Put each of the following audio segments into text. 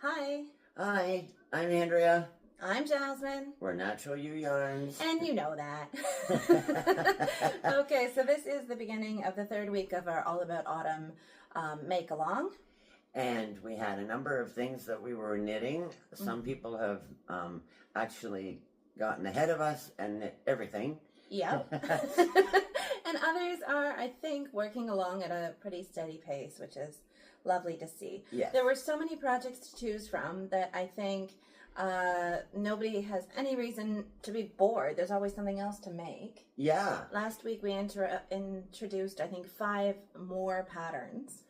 Hi. Hi, I'm Andrea. I'm Jasmine. We're Natural Be Ewe Yarns. And you know that. Okay, so this is the beginning of the third week of our All About Autumn make-along. And we had a number of things that we were knitting. Some people have actually gotten ahead of us and knit everything. Yep. And others are, I think, working along at a pretty steady pace, which is lovely to see. Yes. There were so many projects to choose from that I think nobody has any reason to be bored. There's always something else to make. Yeah. Last week we introduced, I think, 5 more patterns.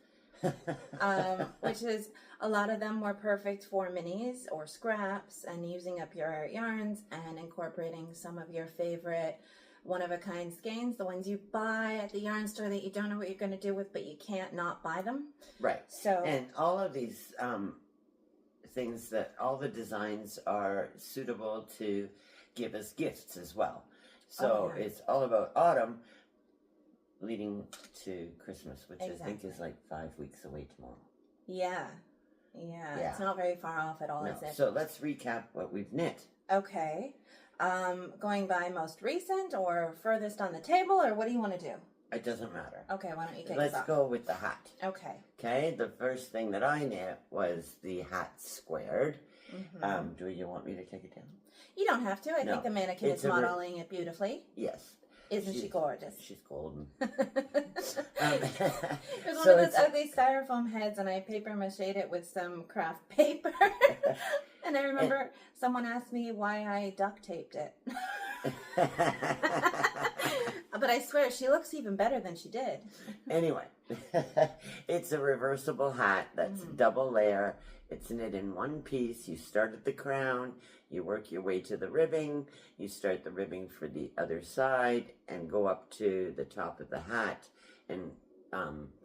Which is a lot of them were perfect for minis or scraps and using up your yarns and incorporating some of your favorite one-of-a-kind skeins, the ones you buy at the yarn store that you don't know what you're going to do with, but you can't not buy them. Right. So, and all of these things, that all the designs are suitable to give us gifts as well. So it's all about autumn leading to Christmas, which I think is like 5 weeks away tomorrow. Yeah. It's not very far off at all, No. is it? So let's recap what we've knit. Okay. Going by most recent or furthest on the table, or what do you want to do? It doesn't matter. Okay, why don't you kick us Let's off? go with the hat. Okay. Okay, the first thing that I knit was the hat squared. Do you want me to take it down? You don't have to. I think the mannequin It's is modeling it beautifully. Yes. Isn't she gorgeous? She's golden. It was So one of those ugly styrofoam heads, and I paper mached it with some craft paper. And I remember someone asked me why I duct taped it. But I swear, she looks even better than she did. Anyway, it's a reversible hat that's double layer. It's knit in one piece. You start at the crown, you work your way to the ribbing, you start the ribbing for the other side and go up to the top of the hat and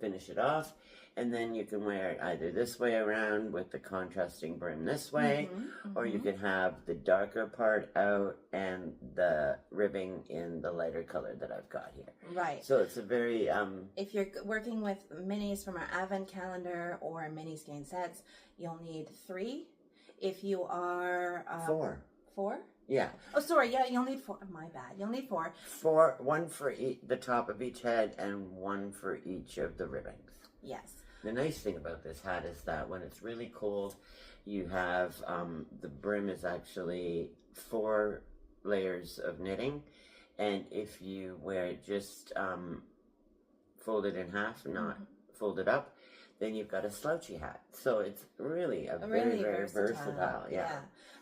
finish it off. And then you can wear it either this way around with the contrasting brim this way, or you can have the darker part out and the ribbing in the lighter color that I've got here. Right. So it's a very... if you're working with minis from our advent calendar or mini skein sets, you'll need 3. If you are... 4. 4? Yeah. Oh, sorry. Yeah, you'll need 4. My bad. You'll need 4. 4, 1 for the top of each head and 1 for each of the ribbings. Yes. The nice thing about this hat is that when it's really cold, you have the brim is actually 4 layers of knitting, and if you wear it just folded in half, not folded up, then you've got a slouchy hat. So it's really a very, very versatile. Yeah.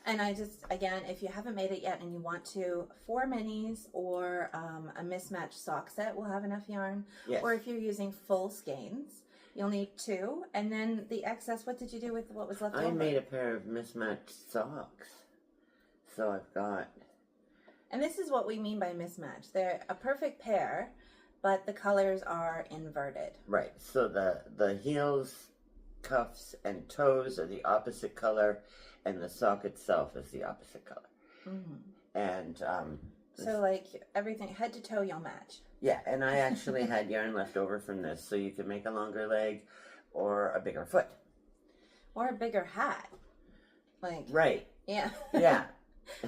And I just, again, if you haven't made it yet and you want to, 4 minis or a mismatched sock set will have enough yarn. Yes. Or if you're using full skeins, you'll need 2. And then the excess, what did you do with what was left over? I made a pair of mismatched socks. So I've got... And this is what we mean by mismatched. They're a perfect pair, but the colors are inverted. Right. So the heels, cuffs, and toes are the opposite color, and the sock itself is the opposite color. And... so like everything, head to toe, you'll match. Yeah, and I actually had yarn left over from this, so you can make a longer leg or a bigger foot. Or a bigger hat. Like... Right. Yeah. Yeah.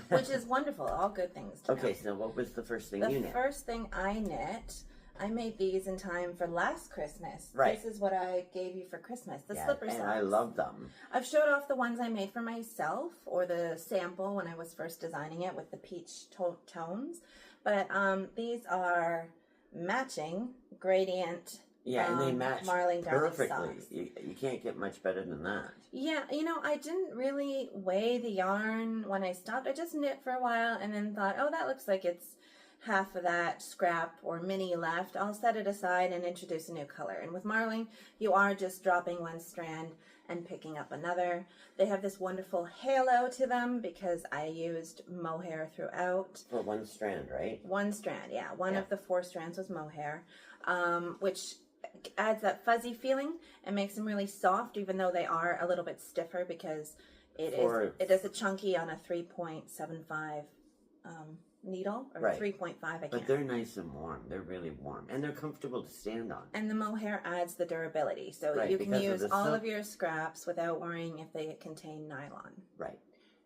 Which is wonderful. All good things to know. Okay, so what was the first thing you knit? The first thing I knit, I made these in time for last Christmas. Right. This is what I gave you for Christmas. The slipper socks. And I love them. I've showed off the ones I made for myself, or the sample when I was first designing it with the peach tones. But these are matching gradient. Yeah, and they match Marling perfectly. You can't get much better than that. Yeah, you know, I didn't really weigh the yarn when I stopped. I just knit for a while and then thought, oh, that looks like it's half of that scrap or mini left. I'll set it aside and introduce a new color. And with Marling, you are just dropping one strand and picking up another. They have this wonderful halo to them because I used mohair throughout. For one strand, right? One strand, yeah. One of the 4 strands was mohair, which adds that fuzzy feeling and makes them really soft, even though they are a little bit stiffer because it is a chunky on a 3.75 needle, or Right. 3.5, I can't. But they're nice and warm. They're really warm. And they're comfortable to stand on. And the mohair adds the durability. So Right, you can because of use the all silk. of your scraps without worrying if they contain nylon. Right.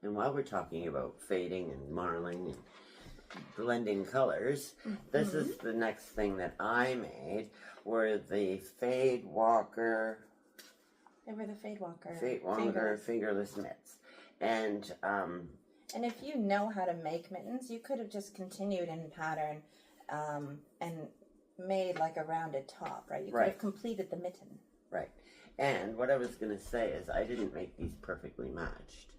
And while we're talking about fading and marling and blending colors, this is the next thing that I made, were the Fadewalker They were the Fadewalker. fingerless mitts. And if you know how to make mittens, you could have just continued in pattern and made like a rounded top, right? You could have completed the mitten. right. And what I was going to say is I didn't make these perfectly matched.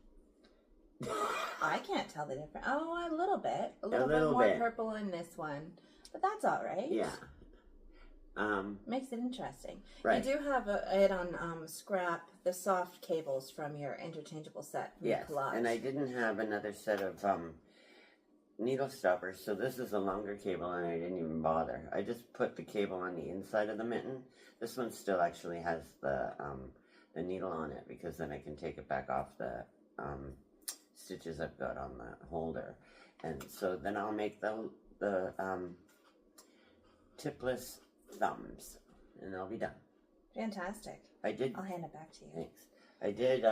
I can't tell the difference. Oh, a little bit. A little little bit more bit. purple in this one. But that's all right. Yeah. Makes it interesting. Right. You do have it on scrap, the soft cables from your interchangeable set. From Yes. Collage. And I didn't have another set of needle stoppers, so this is a longer cable and I didn't even bother. I just put the cable on the inside of the mitten. This one still actually has the needle on it, because then I can take it back off the stitches I've got on the holder. And so then I'll make the tipless thumbs, and I'll be done. Fantastic. I did. I'll hand it back to you. Thanks. I did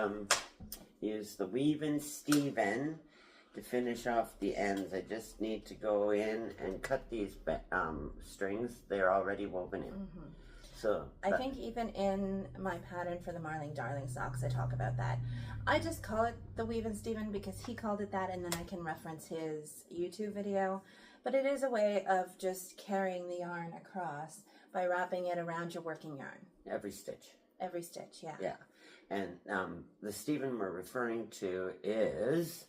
use the Weave Steven to finish off the ends. I just need to go in and cut these strings. They're already woven in. So I think even in my pattern for the Marling Darling socks, I talk about that. I just call it the Weave and Steven because he called it that, and then I can reference his YouTube video. But it is a way of just carrying the yarn across by wrapping it around your working yarn. every stitch. Every stitch, yeah. Yeah. And the Steven we're referring to is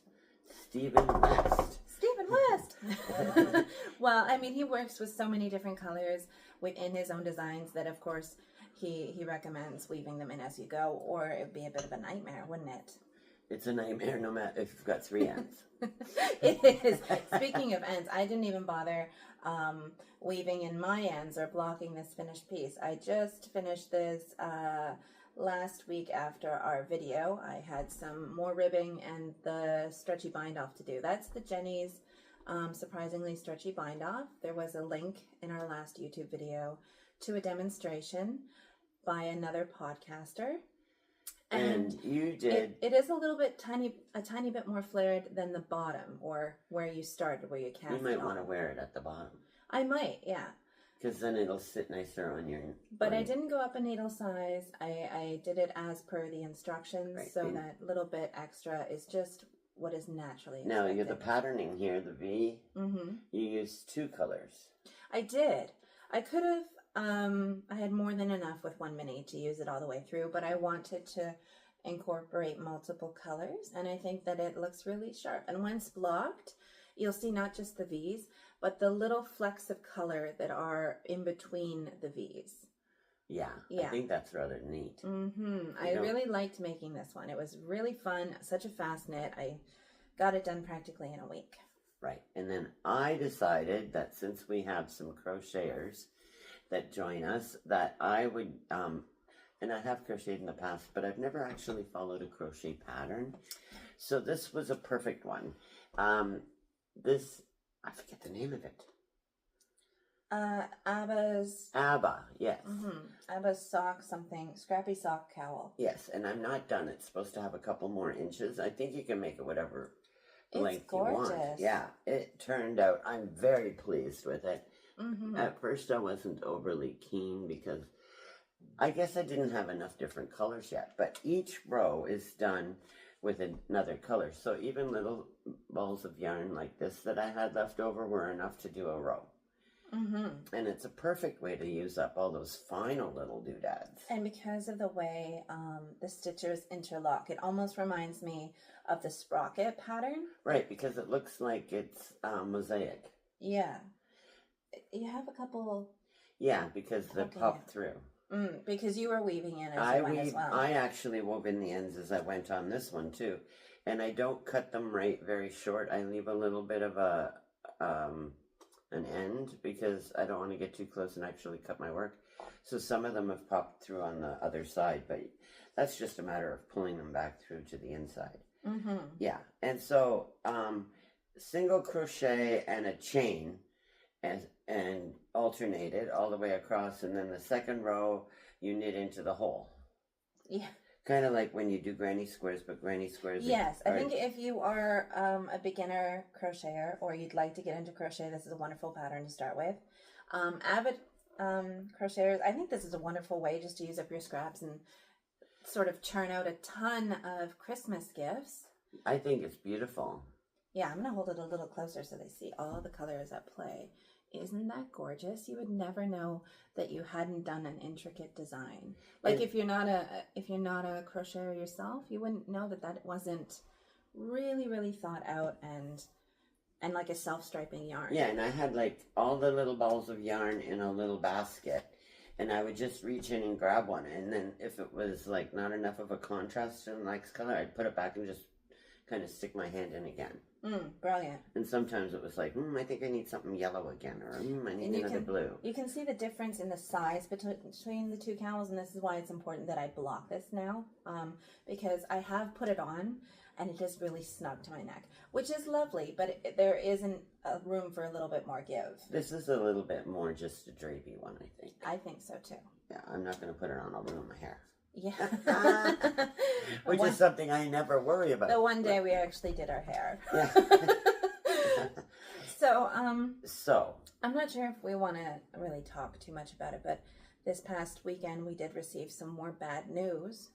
Stephen West. Stephen West! Well, I mean, he works with so many different colors within his own designs that, of course, he recommends weaving them in as you go, or it would be a bit of a nightmare, wouldn't it? It's a nightmare no matter if you've got 3 ends. It is. Speaking of ends, I didn't even bother weaving in my ends or blocking this finished piece. I just finished this last week after our video. I had some more ribbing and the stretchy bind off to do. That's the Jenny's surprisingly stretchy bind off. There was a link in our last YouTube video to a demonstration by another podcaster. And you did. It is a little bit a tiny bit more flared than the bottom, or where you started, where you cast it. You might want to wear it at the bottom. I might, yeah. Because then it'll sit nicer on your... But I didn't go up a needle size. I did it as per the instructions, Right. so that little bit extra is just what is naturally expected. Now, you're the patterning here, the V. Mm-hmm. You used 2 colors. I did. I could have... I had more than enough with 1 mini to use it all the way through, but I wanted to incorporate multiple colors, and I think that it looks really sharp. And once blocked, you'll see not just the V's, but the little flecks of color that are in between the V's. Yeah. Yeah. I think that's rather neat. I really liked making this one. It was really fun, such a fast knit. I got it done practically in a week. Right. And then I decided that since we have some crocheters that join us, that I would, and I have crocheted in the past, but I've never actually followed a crochet pattern. So this was a perfect one. This, I forget the name of it. Abba's... Abba, yes. Abba's sock something, Scrappy Sock Cowl. Yes, and I'm not done. It's supposed to have a couple more inches. I think you can make it whatever length you want. Yeah, it turned out, I'm very pleased with it. At first I wasn't overly keen because I guess I didn't have enough different colors yet, but each row is done with another color. So even little balls of yarn like this that I had left over were enough to do a row. And it's a perfect way to use up all those final little doodads. And because of the way the stitches interlock, it almost reminds me of the Sprocket pattern. Right, because it looks like it's mosaic. Yeah. You have a couple... Yeah, because they popped through. Because you were weaving in as you went as well. I actually wove in the ends as I went on this one too. And I don't cut them very short. I leave a little bit of an end because I don't want to get too close and actually cut my work. So some of them have popped through on the other side, but that's just a matter of pulling them back through to the inside. Yeah, and so single crochet and a chain and alternate it all the way across, and then the second row you knit into the hole. Yeah. Kind of like when you do granny squares, but granny squares. Yes, I think if you are a beginner crocheter or you'd like to get into crochet, this is a wonderful pattern to start with. Avid crocheters, I think this is a wonderful way just to use up your scraps and sort of churn out a ton of Christmas gifts. I think it's beautiful. Yeah, I'm going to hold it a little closer so they see all the colors at play. Isn't that gorgeous? You would never know that you hadn't done an intricate design. Like if you're not a crocheter yourself, you wouldn't know that wasn't really, really thought out and like a self-striping yarn. Yeah, and I had like all the little balls of yarn in a little basket, and I would just reach in and grab one, and then if it was like not enough of a contrast to the next color, I'd put it back and just kind of stick my hand in again. Brilliant. And sometimes it was like, I think I need something yellow again, or I need another blue. You can see the difference in the size between the two cowls, and this is why it's important that I block this now, because I have put it on, and it is really snug to my neck, which is lovely, but there isn't a room for a little bit more give. This is a little bit more just a drapey one, I think. I think so, too. Yeah, I'm not going to put it on. I'll ruin my hair. Yeah. Which is something I never worry about. The one day we actually did our hair. Yeah. So, I'm not sure if we want to really talk too much about it, but this past weekend we did receive some more bad news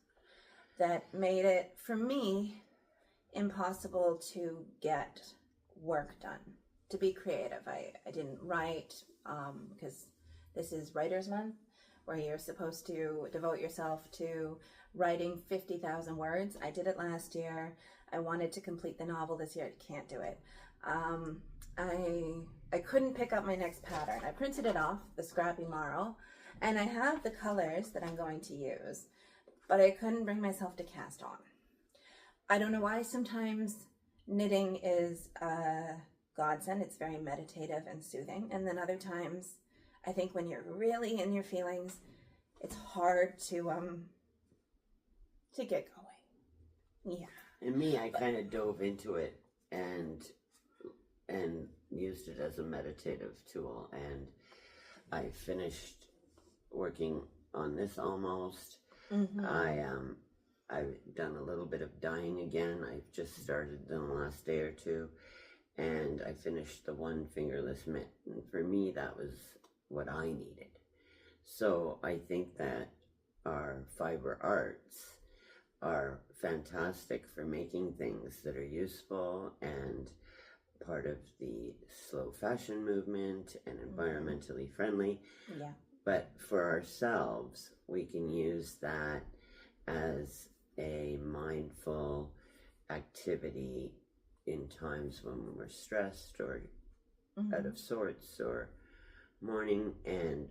that made it, for me, impossible to get work done, to be creative. I didn't write, because this is Writer's Month, where you're supposed to devote yourself to writing 50,000 words. I did it last year. I wanted to complete the novel this year. I can't do it. I couldn't pick up my next pattern. I printed it off, the Scrappy Marl, and I have the colors that I'm going to use, but I couldn't bring myself to cast on. I don't know why sometimes knitting is a godsend. It's very meditative and soothing, and then other times I think when you're really in your feelings, it's hard to get going. Yeah. And me, I kind of dove into it and used it as a meditative tool, and I finished working on this almost. I've done a little bit of dyeing again. I've just started in the last day or two, and I finished the one fingerless mitt. And for me, that was what I needed. So I think that our fiber arts are fantastic for making things that are useful and part of the slow fashion movement and environmentally friendly. Yeah. But for ourselves, we can use that as a mindful activity in times when we're stressed or out of sorts or mourning. And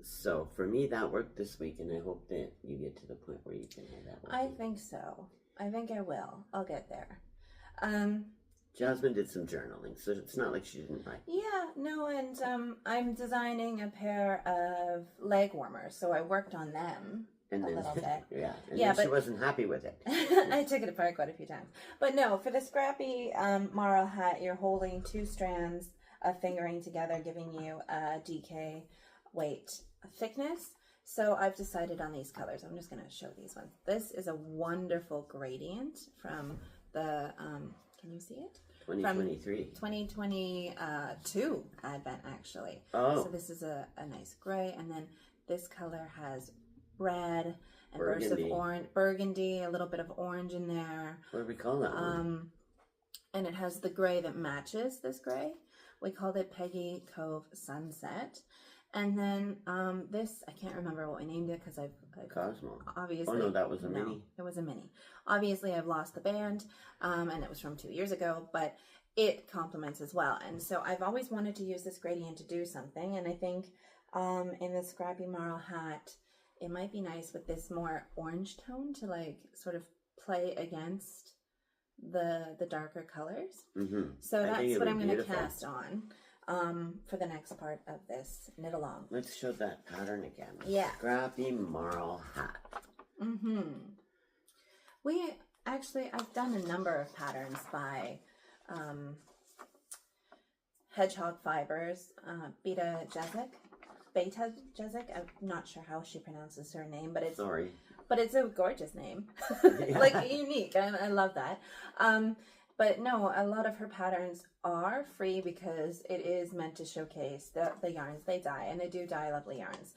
so for me, that worked this week, and I hope that you get to the point where you can have that working. I think so. I think I will. I'll get there. Jasmine did some journaling, so it's not like she didn't write. Yeah, no, and I'm designing a pair of leg warmers, so I worked on them a little bit. Yeah, but she wasn't happy with it. I took it apart quite a few times. But no, for the Scrappy Marl hat, you're holding 2 strands of fingering together, giving you a DK weight thickness. So I've decided on these colors. I'm just going to show these ones. This is a wonderful gradient from the, can you see it? 2023. 2022 Advent, actually. Oh. So this is a nice gray, and then this color has red and bursts of orange, burgundy, a little bit of orange in there. What do we call that one? And it has the gray that matches this gray. We called it Peggy Cove Sunset. And then this, I can't remember what we named it because I've Cosmo. Obviously. Oh no, that was a mini. It was a mini. Obviously, I've lost the band, and it was from 2 years ago, but it complements as well. And so I've always wanted to use this gradient to do something, and I think in the Scrappy Marl hat, it might be nice with this more orange tone to like sort of play against the darker colors. So that's what I'm going to cast on. For the next part of this knit along. Let's show that pattern again. Yeah. Scrappy Marl hat. Actually, I've done a number of patterns by Hedgehog Fibers, Beta Jezik. I'm not sure how she pronounces her name, but it's a gorgeous name, like unique. I love that. But no, a lot of her patterns are free because it is meant to showcase the yarns they dye, and they do dye lovely yarns.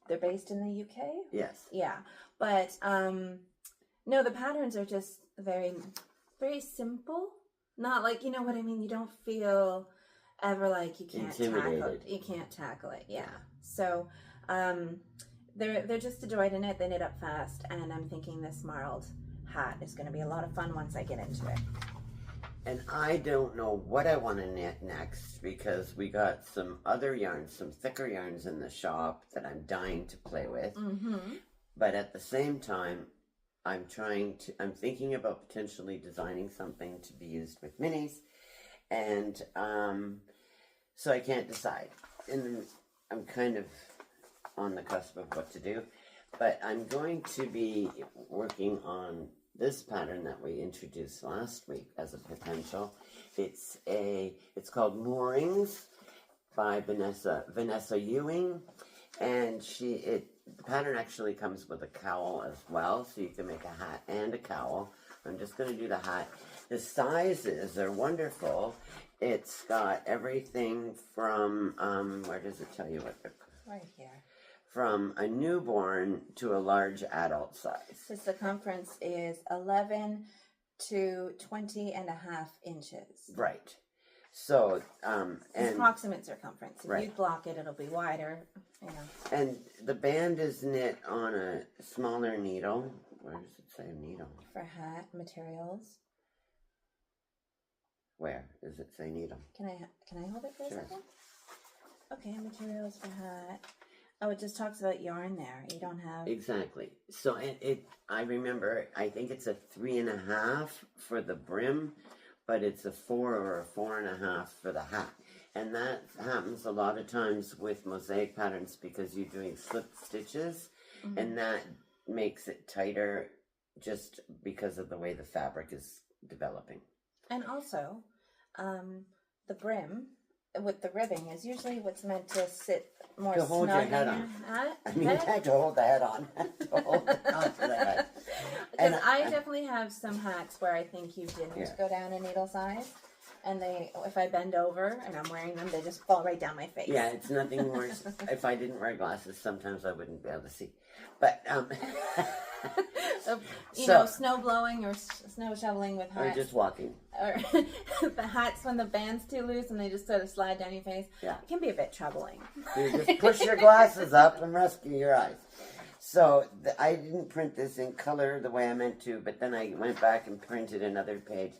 They're based in the UK. Yes. Yeah, but no, the patterns are just very, very simple. Not like, you know what I mean. You don't feel ever like you can't tackle it. Yeah. So they're just a joy to knit. They knit up fast, and I'm thinking this Marled hat is going to be a lot of fun once I get into it. And I don't know what I want to knit next because we got some other yarns, some thicker yarns in the shop that I'm dying to play with. But at the same time, I'm thinking about potentially designing something to be used with minis. And so I can't decide. And I'm kind of on the cusp of what to do. But I'm going to be working on this pattern that we introduced last week as a potential. It's called Moorings by Vanessa Ewing, and the pattern actually comes with a cowl as well, so you can make a hat and a cowl. I'm just going to do the hat. The sizes are wonderful. It's got everything from where does it tell you what they're right here? From a newborn to a large adult size. The circumference is 11 to 20 and a half inches. Right. So, and approximate circumference. If right. you block it, it'll be wider. You know. And the band is knit on a smaller needle. Where does it say needle? For hat materials. Where does it say needle? Can I hold it for a Sure. second? Okay, materials for hat. Oh, it just talks about yarn there. You don't have... Exactly. So I remember, I think it's a 3.5 for the brim, but it's a 4 or a 4.5 for the hat. And that happens a lot of times with mosaic patterns because you're doing slip stitches, and that makes it tighter just because of the way the fabric is developing. And also, the brim with the ribbing is usually what's meant to sit more to hold your head on. I mean, you have to hold the head on. To hold onto the head. Because I definitely have some hats where I think you didn't go down a needle size, and if I bend over and I'm wearing them, they just fall right down my face. Yeah, it's nothing worse. If I didn't wear glasses, sometimes I wouldn't be able to see. But snow blowing or snow shoveling with hats. Or just walking. Or the hats when the band's too loose and they just sort of slide down your face. Yeah. It can be a bit troubling. You just push your glasses up and rescue your eyes. So I didn't print this in color the way I meant to, but then I went back and printed another page.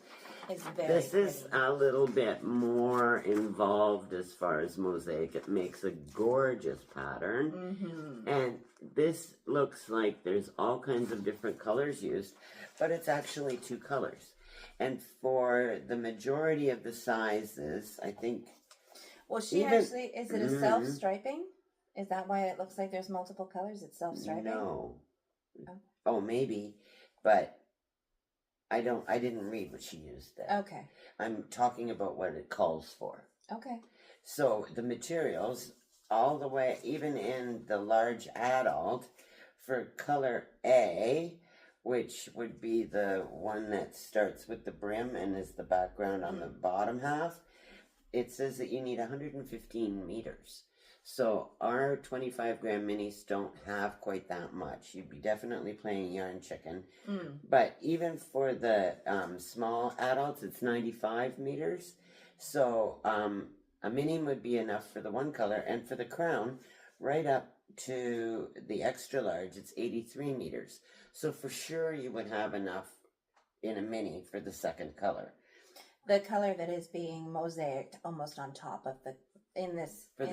This is a little bit more involved as far as mosaic. It makes a gorgeous pattern. And this looks like there's all kinds of different colors used, but it's actually 2 colors. And for the majority of the sizes, I think... Well, is it a self-striping? Is that why it looks like there's multiple colors? It's self-striping? No. Oh, maybe, but... I didn't read what she used there. Okay. I'm talking about what it calls for. Okay. So the materials, all the way, even in the large adult, for color A, which would be the one that starts with the brim and is the background on the bottom half, it says that you need 115 meters. So our 25-gram minis don't have quite that much. You'd be definitely playing yarn chicken. But even for the small adults, it's 95 meters. So a mini would be enough for the one color. And for the crown, right up to the extra large, it's 83 meters. So for sure you would have enough in a mini for the second color. The color that is being mosaicked almost on top of the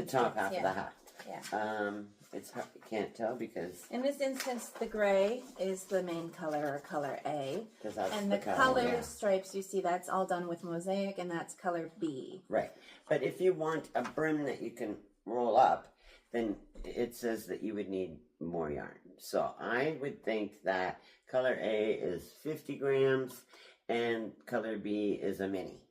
top half of the hat. Yeah. It's hard, you can't tell because... In this instance, the gray is the main color, or color A. And the color, color stripes, you see, that's all done with mosaic, and that's color B. Right. But if you want a brim that you can roll up, then it says that you would need more yarn. So I would think that color A is 50 grams and color B is a mini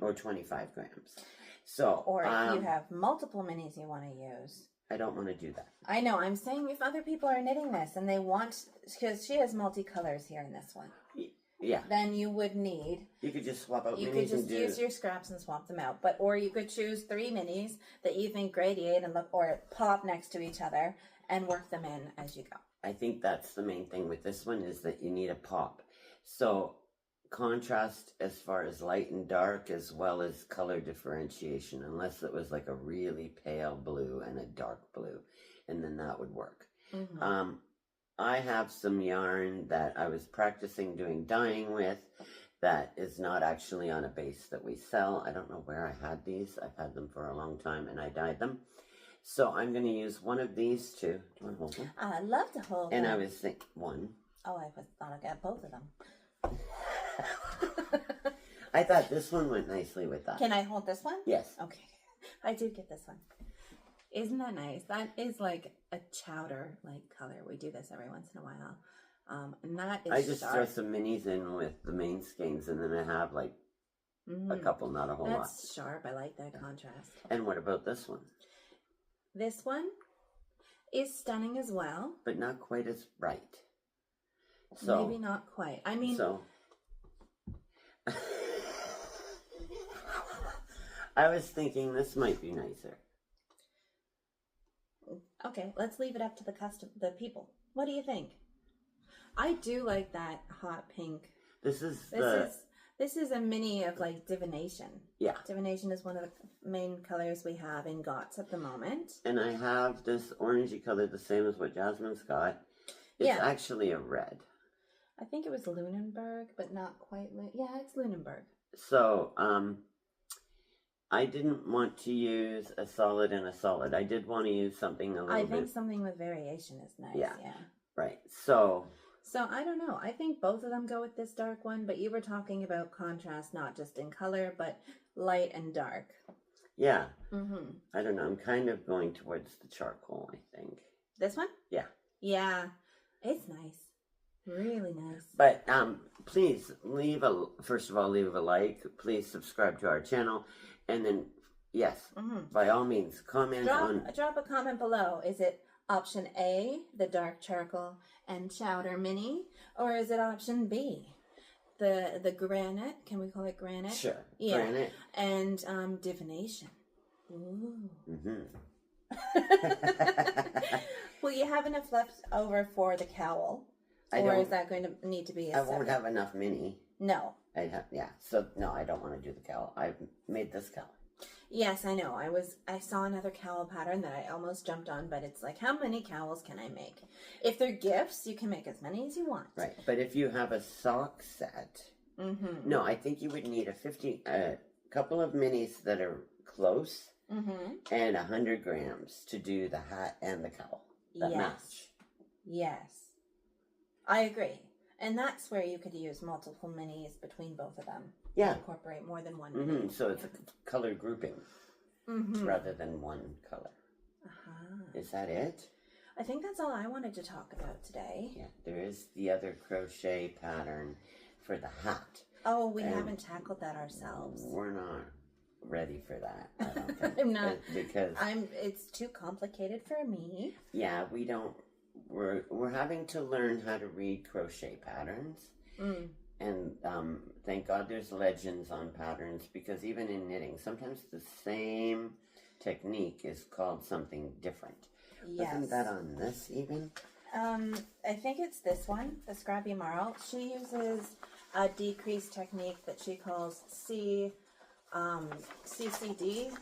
or 25 grams. So, or if you have multiple minis you want to use. I don't want to do that. I know. I'm saying if other people are knitting this and they want, because she has multicolors here in this one. Yeah. Then you would need. You could just swap out minis. You could just use your scraps and swap them out. Or you could choose 3 minis that you think gradiate and look or pop next to each other and work them in as you go. I think that's the main thing with this one is that you need a pop. So contrast as far as light and dark as well as color differentiation, unless it was like a really pale blue and a dark blue, and then that would work. I have some yarn that I was practicing doing dyeing with that is not actually on a base that we sell. I don't know where I had these. I've had them for a long time and I dyed them. So I'm going to use one of these two. Do you want to hold them? I love to hold them. And I was thinking, one. Oh, I thought I got both of them. I thought this one went nicely with that. Can I hold this one? Yes. Okay. I do get this one. Isn't that nice? That is like a chowder-like color. We do this every once in a while. And that is I just sharp. throw some minis in with the main skeins, and then I have like a couple, not a whole lot. That's sharp. I like that contrast. And what about this one? This one is stunning as well. But not quite as bright. So, maybe not quite. I mean... So, I was thinking this might be nicer. Okay, let's leave it up to the people. What do you think? I do like that hot pink. This is a mini of like divination. Yeah. Divination is one of the main colors we have in GOTS at the moment. And I have this orangey color, the same as what Jasmine's got. It's actually a red. I think it was Lunenburg, but not quite. Yeah, it's Lunenburg. So, I didn't want to use a solid and a solid. I did want to use something a little bit. I think something with variation is nice. Yeah. Right. So I don't know. I think both of them go with this dark one, but you were talking about contrast, not just in color, but light and dark. Yeah. I don't know. I'm kind of going towards the charcoal, I think. This one? Yeah. Yeah. It's nice. Really nice. But please first of all, leave a like. Please subscribe to our channel. And then, yes, by all means, comment drop a comment below. Is it option A, the dark charcoal and chowder mini, or is it option B, the granite? Can we call it granite? Sure. Yeah. Granite. And divination. Ooh. Will you have enough left over for the cowl? Or is that going to need to be a I won't have enough mini. No. So, no, I don't want to do the cowl. I've made this cowl. Yes, I know. I saw another cowl pattern that I almost jumped on, but it's like, how many cowls can I make? If they're gifts, you can make as many as you want. Right. But if you have a sock set, no, I think you would need a couple of minis that are close and 100 grams to do the hat and the cowl that match. Yes. I agree. And that's where you could use multiple minis between both of them. Yeah. Incorporate more than one mini. So it's a color grouping rather than one color. Is that it? I think that's all I wanted to talk about today. Yeah, there is the other crochet pattern for the hat. Oh, we haven't tackled that ourselves. We're not ready for that. I don't think. I'm not. Because it's too complicated for me. Yeah, we don't. We're having to learn how to read crochet patterns, and thank God there's legends on patterns, because even in knitting, sometimes the same technique is called something different. Yes. Wasn't that on this even? I think it's this one, the Scrappy Marl. She uses a decrease technique that she calls CDD, CDD,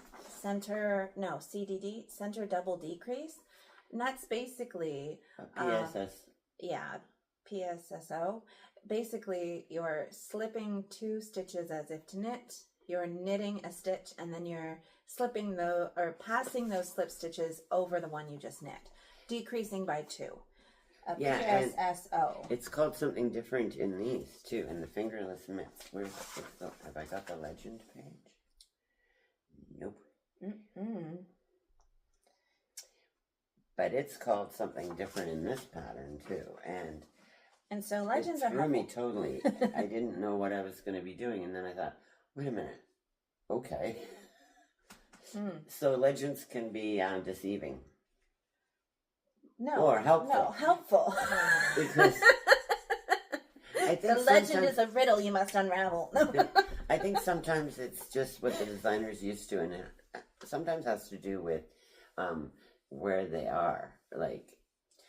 center double decrease. And that's basically PSS. PSSO. Basically, you're slipping 2 stitches as if to knit. You're knitting a stitch, and then you're slipping passing those slip stitches over the one you just knit, decreasing by 2. PSSO. It's called something different in these too, in the fingerless mitts. Have I got the legend page? Nope. But it's called something different in this pattern too, and so legends it are threw me helpful. totally. I didn't know what I was going to be doing, and then I thought, wait a minute, okay. So legends can be deceiving. No, or helpful. No, helpful. Because I think the legend is a riddle you must unravel. I think sometimes it's just what the designer's used to, and it sometimes has to do with where they are. Like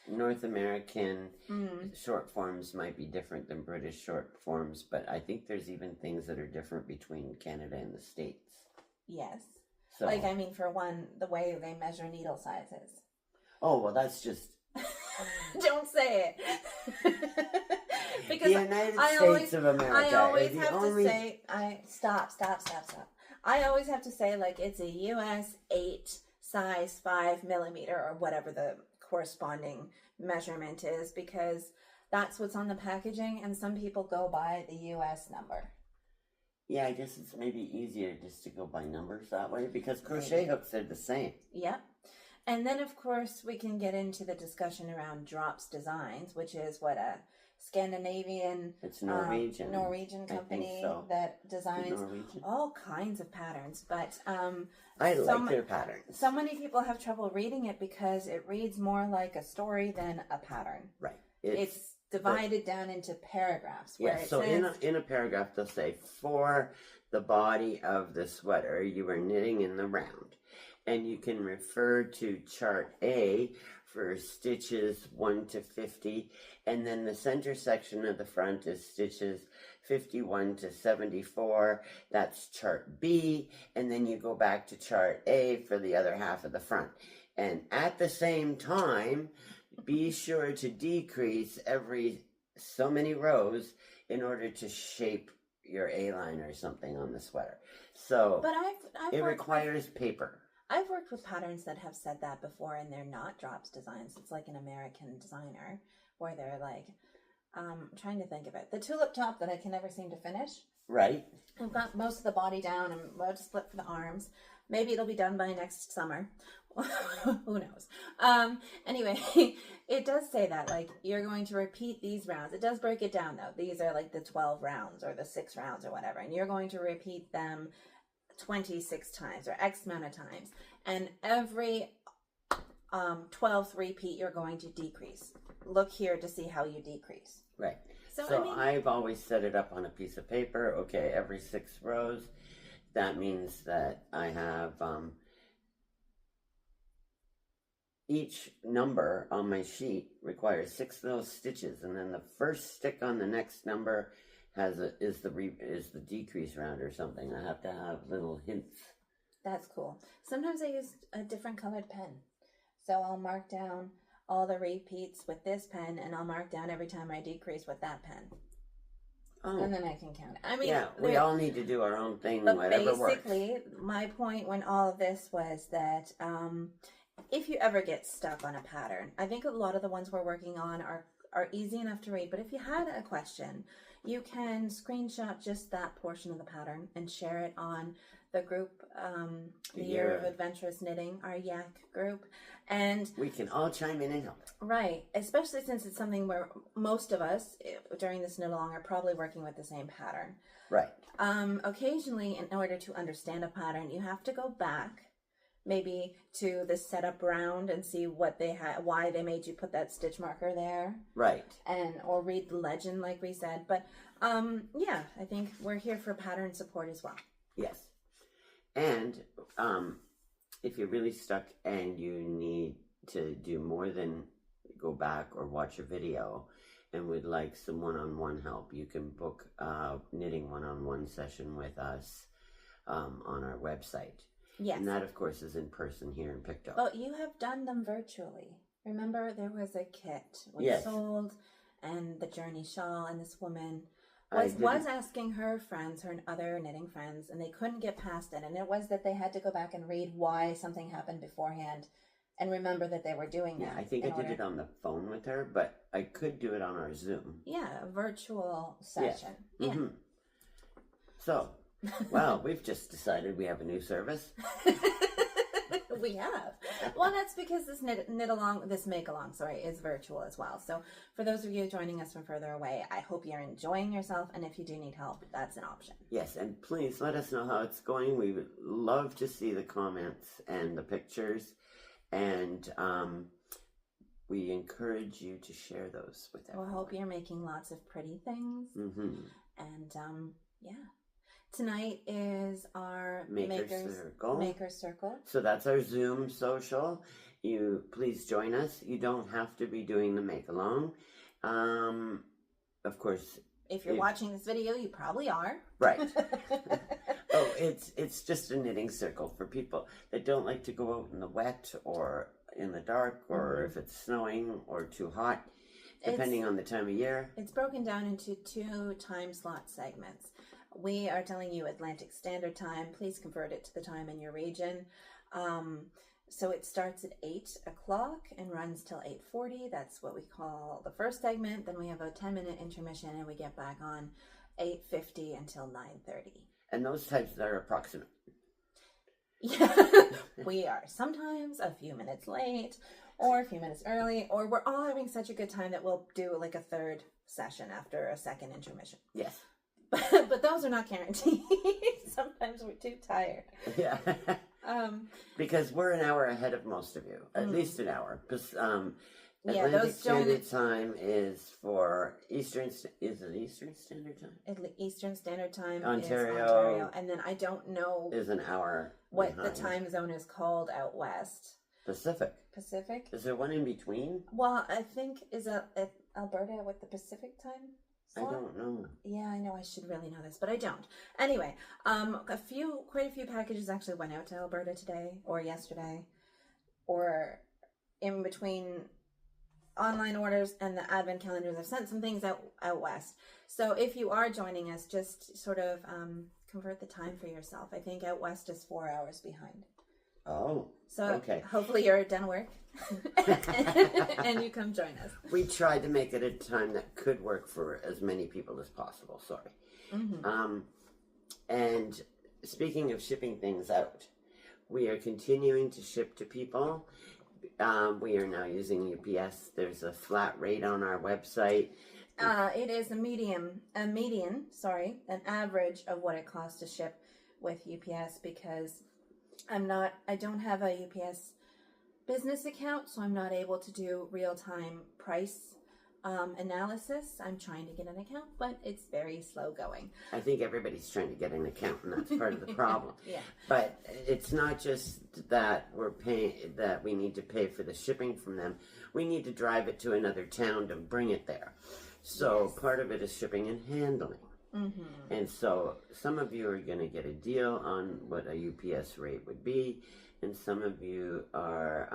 North American short forms might be different than British short forms, but I think there's even things that are different between Canada and the States. Yes. So, like, I mean, for one, the way they measure needle sizes. Oh, well, that's just... Don't say it. Because the United States of America. I always have to say, stop. I always have to say, like, it's a US 8 size 5 millimeter or whatever the corresponding measurement is, because that's what's on the packaging, and some people go by the US number. Yeah, I guess it's maybe easier just to go by numbers that way, because crochet hooks are the same. Yep. And then, of course, we can get into the discussion around Drops Designs, which is what a Scandinavian, it's Norwegian company that designs all kinds of patterns. But I like their patterns. So many people have trouble reading it because it reads more like a story than a pattern. Right. It's divided down into paragraphs. Where so in a paragraph they'll say, for the body of the sweater you are knitting in the round. And you can refer to chart A for stitches 1 to 50. And then the center section of the front is stitches 51 to 74. That's chart B. And then you go back to chart A for the other half of the front. And at the same time, be sure to decrease every so many rows in order to shape your A-line or something on the sweater. So but I've it requires paper. I've worked with patterns that have said that before, and they're not Drops Designs. It's like an American designer where they're like, I'm trying to think of it. The tulip top that I can never seem to finish. Right. I've got most of the body down and about to split for the arms. Maybe it'll be done by next summer. Who knows? Anyway, it does say that, like, you're going to repeat these rounds. It does break it down, though. These are like the 12 rounds or the 6 rounds or whatever, and you're going to repeat them 26 times or X amount of times, and every 12th repeat you're going to decrease. Look here to see how you decrease. Right. So I mean, I've always set it up on a piece of paper. Okay, every 6 rows, that means that I have each number on my sheet requires 6 of those stitches, and then the first stick on the next number is the decrease round or something. I have to have little hints. That's cool. Sometimes I use a different colored pen. So I'll mark down all the repeats with this pen, and I'll mark down every time I decrease with that pen. Oh. And then I can count it. I mean, yeah, we all need to do our own thing, but whatever works. Basically, my point when all of this was that if you ever get stuck on a pattern, I think a lot of the ones we're working on are easy enough to read. But if you had a question, you can screenshot just that portion of the pattern and share it on the group, the Year of Adventurous Knitting, our YAK group. And we can all chime in and help. Right. Especially since it's something where most of us during this knit along are probably working with the same pattern. Right. Occasionally, in order to understand a pattern, you have to go back maybe to the setup round and see what they had, why they made you put that stitch marker there. Right. Or read the legend, like we said. But yeah, I think we're here for pattern support as well. Yes. And if you're really stuck and you need to do more than go back or watch a video and would like some one-on-one help, you can book a knitting one-on-one session with us on our website. Yes. And that, of course, is in person here in Pictou. But you have done them virtually. Remember, there was a kit we sold, and the Journey Shawl, and this woman was asking her friends, her other knitting friends, and they couldn't get past it. And it was that they had to go back and read why something happened beforehand and remember that they were doing that. Yeah, I think I did it on the phone with her, but I could do it on our Zoom. Yeah, a virtual session. Yeah. Mm-hmm. So... Well, we've just decided we have a new service. We have. Well, that's because this make along, is virtual as well. So for those of you joining us from further away, I hope you're enjoying yourself. And if you do need help, that's an option. Yes, and please let us know how it's going. We would love to see the comments and the pictures. And we encourage you to share those with everyone. I hope you're making lots of pretty things. Mm-hmm. And yeah. Tonight is our Maker Circle. So that's our Zoom social. You please join us. You don't have to be doing the make along. Of course, if you're watching this video, you probably are. Right. Oh, it's just a knitting circle for people that don't like to go out in the wet or in the dark, or if it's snowing or too hot, depending on the time of year. It's broken down into 2 time slot segments. We are telling you Atlantic Standard Time. Please convert it to the time in your region. So it starts at 8 o'clock and runs till 8:40. That's what we call the first segment. Then we have a 10-minute intermission and we get back on 8:50 until 9:30. And those times are approximate. Yeah, we are sometimes a few minutes late or a few minutes early, or we're all having such a good time that we'll do like a third session after a second intermission. Yes. But those are not guaranteed. Sometimes we're too tired. Yeah. Because we're an hour ahead of most of you, at least an hour. Atlantic Standard Time is for Eastern. Is it Eastern Standard Time? Eastern Standard Time Ontario. Is Ontario, and then I don't know is an hour what the time zone is called out west. Pacific. Is there one in between? Well, I think is Alberta with the Pacific time. I don't know. Yeah, I know. I should really know this, but I don't. Anyway, quite a few packages actually went out to Alberta today or yesterday, or in between online orders and the advent calendars. I've sent some things out west. So if you are joining us, just sort of convert the time for yourself. I think out west is 4 hours behind. Oh, so okay. Hopefully you're done work and you come join us. We tried to make it a time that could work for as many people as possible. Sorry. Mm-hmm. And speaking of shipping things out, we are continuing to ship to people. We are now using UPS. There's a flat rate on our website. It is an average of what it costs to ship with UPS, because I don't have a UPS business account, so I'm not able to do real-time price analysis. I'm trying to get an account, but it's very slow going. I think everybody's trying to get an account, and that's part of the problem. Yeah. But it's not just that that we need to pay for the shipping from them. We need to drive it to another town to bring it there. So part of it is shipping and handling. Mm-hmm. And so some of you are going to get a deal on what a UPS rate would be, and some of you are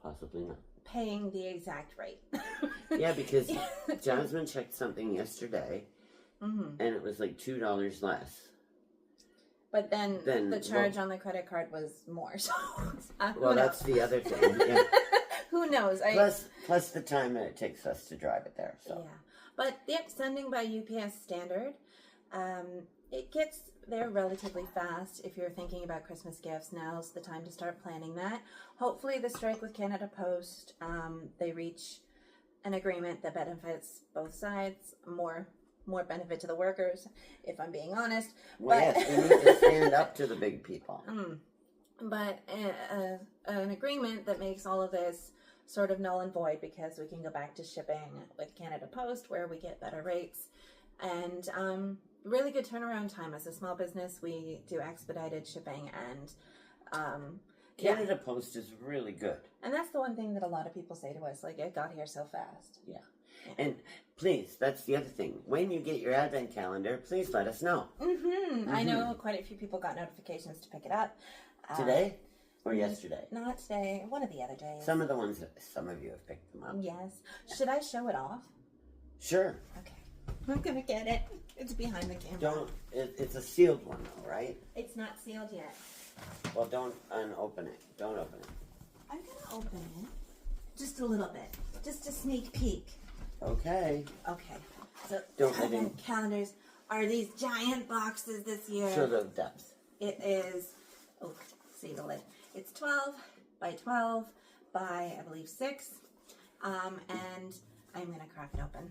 possibly not paying the exact rate. Yeah, because Jasmine checked something yesterday, and it was like $2 less. But then the charge on the credit card was more. So that's the other thing. Yeah. Who knows? Plus the time that it takes us to drive it there. So. Yeah, but sending by UPS standard, it gets there relatively fast. If you're thinking about Christmas gifts, now's the time to start planning that. Hopefully the strike with Canada Post, they reach an agreement that benefits both sides, more benefit to the workers, if I'm being honest. Well, yes, we need to stand up to the big people. But an agreement that makes all of this sort of null and void, because we can go back to shipping with Canada Post where we get better rates. And really good turnaround time. As a small business, we do expedited shipping, and Canada Post is really good. And that's the one thing that a lot of people say to us, like, it got here so fast. Yeah. And please, that's the other thing. When you get your advent calendar, please let us know. I know quite a few people got notifications to pick it up. Today or yesterday? Not today. One of the other days. Some of you have picked them up. Yes. Should I show it off? Sure. Okay. I'm going to get it. It's behind the camera. It's a sealed one though, right? It's not sealed yet. Well, don't unopen it. Don't open it. I'm going to open it. Just a little bit. Just a sneak peek. Okay. Okay. So, advent calendars are these giant boxes this year. Show the depth. It is see the lid. It's 12 by 12 by, I believe, 6. And I'm going to crack it open.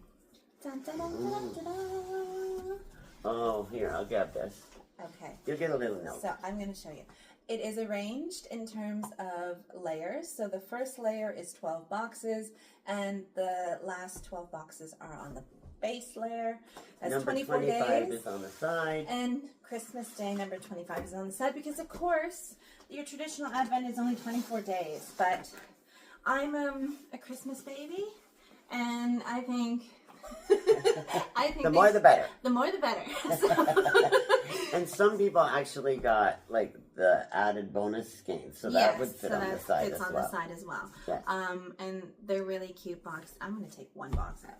Dun, dun, dun, dun, dun, dun. Oh, here, I'll grab this. Okay. You'll get a little note. So I'm going to show you. It is arranged in terms of layers. So the first layer is 12 boxes, and the last 12 boxes are on the base layer. That's number 24 25 days. is on the side. And Christmas Day, number 25, is on the side because, of course, your traditional Advent is only 24 days. But I'm a Christmas baby, and I think... the more the better. The more the better. And some people actually got like the added bonus skein, so that would fit on the side as well. the side as well. Yes. And they're really cute box. I'm going to take one box out.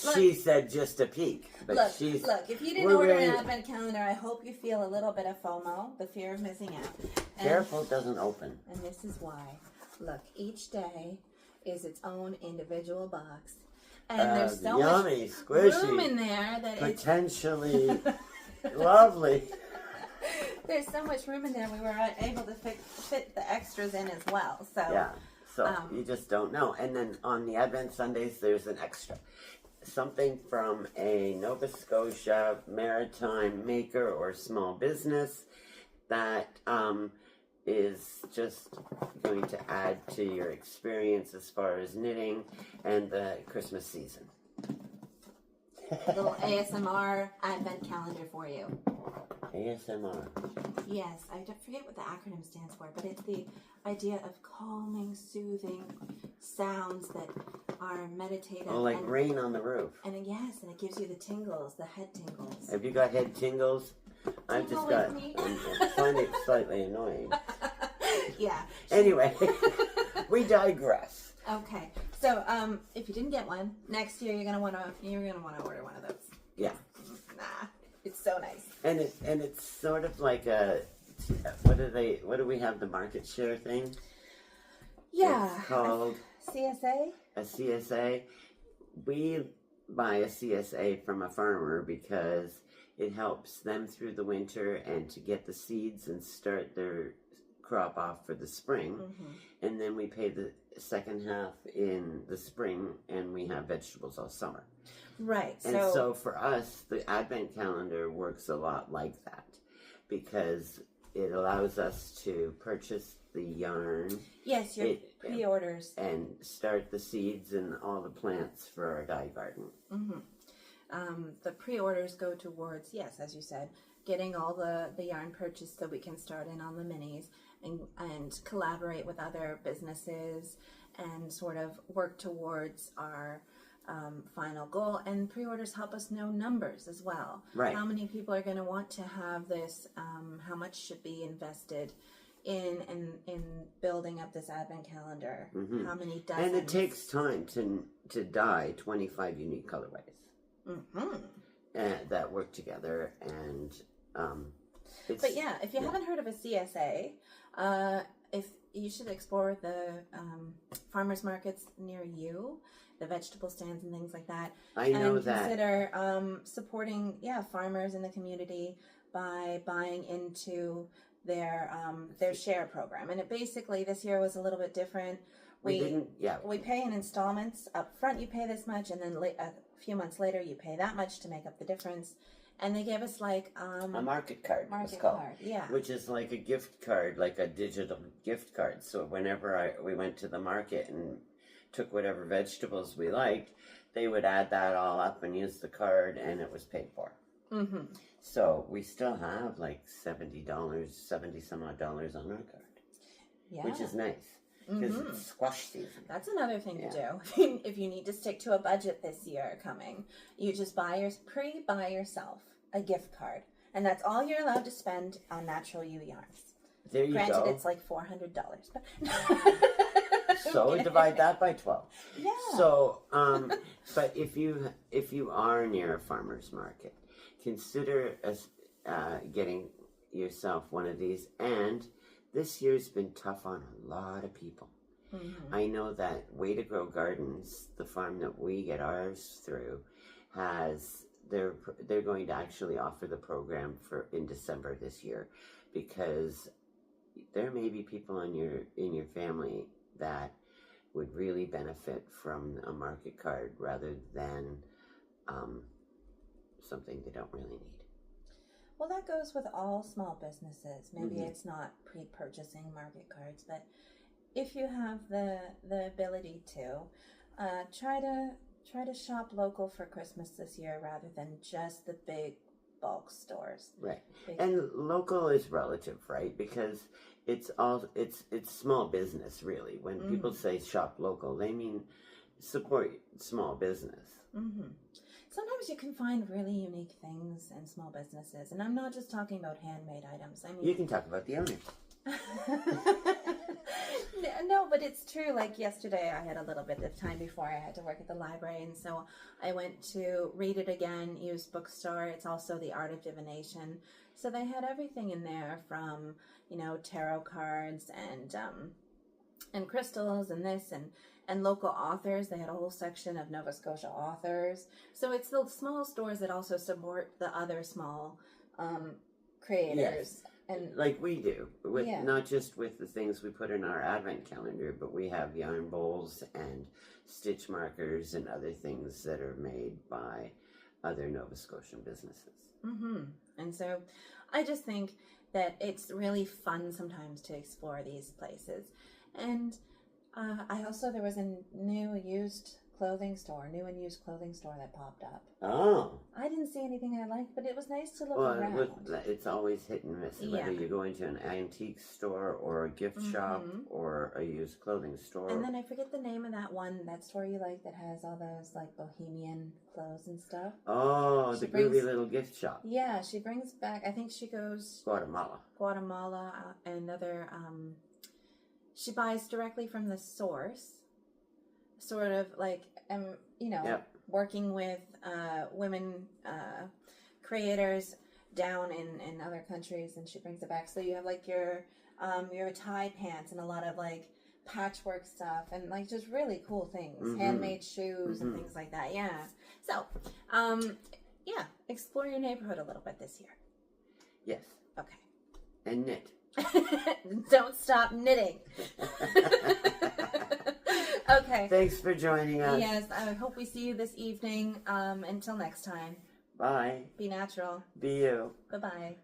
Look, she said just a peek, but look, she's... Look, if you didn't order an Advent calendar, I hope you feel a little bit of FOMO, the fear of missing out. Careful, it doesn't open. And this is why. Look, each day is its own individual box. And there's so yummy, much squishy, room in there that potentially lovely. There's so much room in there. We were able to fit the extras in as well. So yeah, so you just don't know. And then on the Advent Sundays, there's an extra. Something from a Nova Scotia maritime maker or small business that is just going to add to your experience as far as knitting and the Christmas season. A little ASMR Advent calendar for you. ASMR. Yes, I forget what the acronym stands for, but it's the idea of calming, soothing sounds that are meditative. Oh, like rain on the roof. And yes, and it gives you the tingles, the head tingles. Have you got head tingles? I've just got, I find it slightly annoying. Yeah. Anyway, we digress. Okay, so if you didn't get one, next year you're gonna wanna order one of those. Yeah. Nah, it's so nice. And it's sort of like a, what do we have, the market share thing? Yeah. It's called CSA. A CSA. We buy a CSA from a farmer because it helps them through the winter and to get the seeds and start their crop off for the spring. Mm-hmm. And then we pay the second half in the spring and we have vegetables all summer. Right. And so for us, the Advent calendar works a lot like that because it allows us to purchase the yarn. Yes, your pre-orders. And start the seeds and all the plants for our dye garden. Mm-hmm. The pre-orders go towards, yes, as you said, getting all the yarn purchased so we can start in on the minis and collaborate with other businesses and sort of work towards our final goal. And pre-orders help us know numbers as well. Right. How many people are going to want to have this, how much should be invested in building up this Advent calendar. Mm-hmm. How many dozens. And it takes time to dye 25 unique colorways. Mm-hmm. And that work together, and but yeah, if you haven't heard of a CSA, if you should explore the farmers markets near you, the vegetable stands and things like that. I know and consider supporting farmers in the community by buying into their share program. And it basically this year was a little bit different. We pay in installments. Up front you pay this much, and then a few months later you pay that much to make up the difference. And they gave us like a market card. Yeah, which is like a gift card, like a digital gift card. So whenever we went to the market and took whatever vegetables we liked, they would add that all up and use the card, and it was paid for. Mm-hmm. So we still have like $70 some odd dollars on our card, which is nice. Because it's squash season. That's another thing to do. If you need to stick to a budget this year coming, you just buy yourself a gift card. And that's all you're allowed to spend on Natural Be Ewe yarns. There you go. Granted, it's like $400. So divide that by 12. Yeah. So, but if you are near a farmer's market, consider getting yourself one of these. And this year's been tough on a lot of people. Mm-hmm. I know that Way to Grow Gardens, the farm that we get ours through, they're going to actually offer the program in December this year, because there may be people in your family that would really benefit from a market card rather than something they don't really need. Well, that goes with all small businesses. Maybe it's not pre-purchasing market cards, but if you have the ability to, try to shop local for Christmas this year rather than just the big bulk stores. Right. And local is relative, right? Because it's small business, really. When people say shop local, they mean support small business. Mm-hmm. Sometimes you can find really unique things in small businesses, and I'm not just talking about handmade items. I mean, you can talk about the owners. No, but it's true. Like yesterday, I had a little bit of time before I had to work at the library, and so I went to Read It Again used bookstore. It's also the Art of Divination. So they had everything in there from, tarot cards and crystals and this and local authors. They had a whole section of Nova Scotia authors. So it's the small stores that also support the other small creators. Yes. And like we do, with not just with the things we put in our advent calendar, but we have yarn bowls and stitch markers and other things that are made by other Nova Scotian businesses. Mm-hmm. And so I just think that it's really fun sometimes to explore these places. And there was a new and used clothing store that popped up. Oh. I didn't see anything I liked, but it was nice to look around. It's always hit and miss. Whether you go into an antique store or a gift shop or a used clothing store. And then I forget the name of that store you like that has all those like bohemian clothes and stuff. Oh, the groovy little gift shop. Yeah, she brings back, I think she goes... Guatemala and other... she buys directly from the source. Sort of like, working with women creators down in other countries, and she brings it back. So you have like your tie pants and a lot of like patchwork stuff and like just really cool things, handmade shoes and things like that. Yeah. So, explore your neighborhood a little bit this year. Yes. Okay. And knit. Don't stop knitting. Okay. Thanks for joining us. Yes, I hope we see you this evening. Until next time. Bye. Be natural. Be you. Bye-bye.